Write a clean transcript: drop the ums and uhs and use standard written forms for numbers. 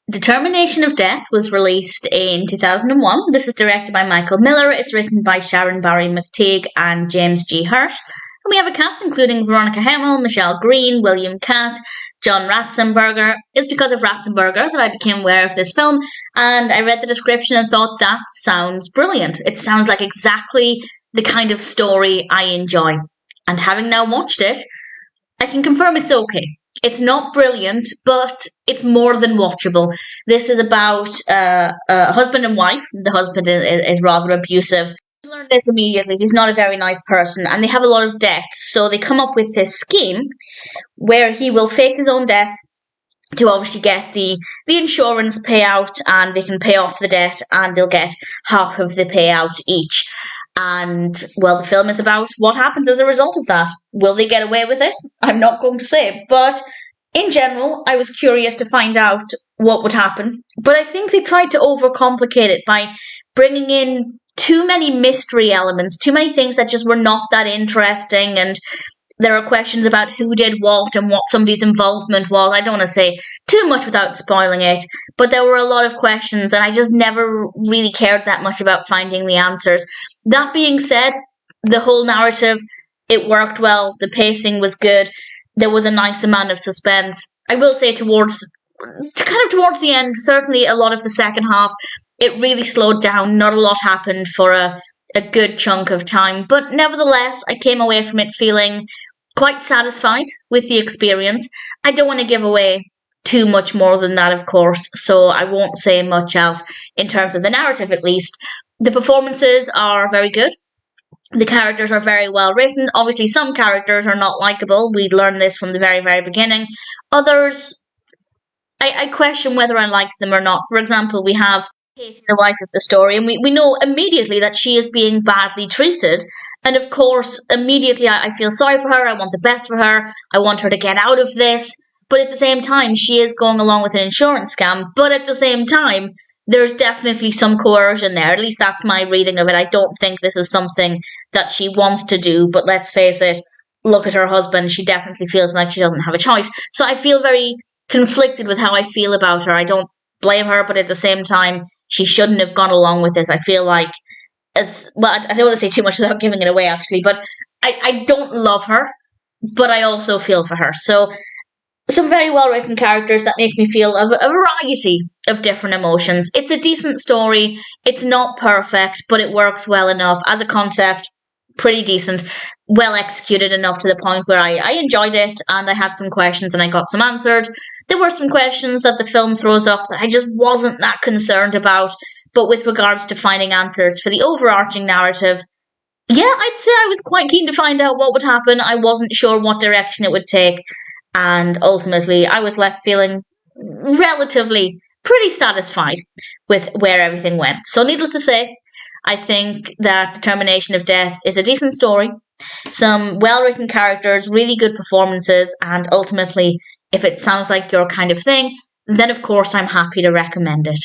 Determination of Death was released in 2001. This is directed by Michael Miller. It's written by Sharon McTigue and James G. Hirsch. And we have a cast including Veronica Hamel, Michele Greene, William Katt, John Ratzenberger. It's because of Ratzenberger that I became aware of this film, and I read the description and thought, that sounds brilliant. It sounds like exactly the kind of story I enjoy. And having now watched it, I can confirm it's okay. It's not brilliant, but it's more than watchable. This is about a husband and wife. The husband is rather abusive. You learn this immediately. He's not a very nice person, and they have a lot of debt. So they come up with this scheme where he will fake his own death to obviously get the insurance payout, and they can pay off the debt, and they'll get half of the payout each. And, well, the film is about what happens as a result of that. Will they get away with it? I'm not going to say. But in general, I was curious to find out what would happen. But I think they tried to overcomplicate it by bringing in too many mystery elements, too many things that just were not that interesting, and there are questions about who did what and what somebody's involvement was. I don't want to say too much without spoiling it, but there were a lot of questions, and I just never really cared that much about finding the answers. That being said, the whole narrative, it worked well. The pacing was good. There was a nice amount of suspense. I will say towards the end, certainly a lot of the second half, it really slowed down. Not a lot happened for a good chunk of time, but nevertheless, I came away from it feeling quite satisfied with the experience. I don't want to give away too much more than that, of course, so I won't say much else in terms of the narrative, at least. The performances are very good. The characters are very well written. Obviously, some characters are not likable. We learned this from the very, very beginning. Others, I question whether I like them or not. For example, we have Katie, the wife of the story, and we know immediately that she is being badly treated. And of course, immediately I feel sorry for her. I want the best for her. I want her to get out of this. But at the same time, she is going along with an insurance scam. But at the same time, there's definitely some coercion there. At least that's my reading of it. I don't think this is something that she wants to do. But let's face it, look at her husband. She definitely feels like she doesn't have a choice. So I feel very conflicted with how I feel about her. I don't blame her, but at the same time, she shouldn't have gone along with this. I feel like, I don't want to say too much without giving it away, actually, but I don't love her, but I also feel for her. So some very well-written characters that make me feel a variety of different emotions. It's a decent story. It's not perfect, but it works well enough. As a concept, pretty decent. Well executed enough to the point where I enjoyed it, and I had some questions and I got some answered. There were some questions that the film throws up that I just wasn't that concerned about, but with regards to finding answers for the overarching narrative, yeah, I'd say I was quite keen to find out what would happen. I wasn't sure what direction it would take, and ultimately I was left feeling relatively pretty satisfied with where everything went. So needless to say, I think that Determination of Death is a decent story, some well-written characters, really good performances, and ultimately, if it sounds like your kind of thing, then of course I'm happy to recommend it.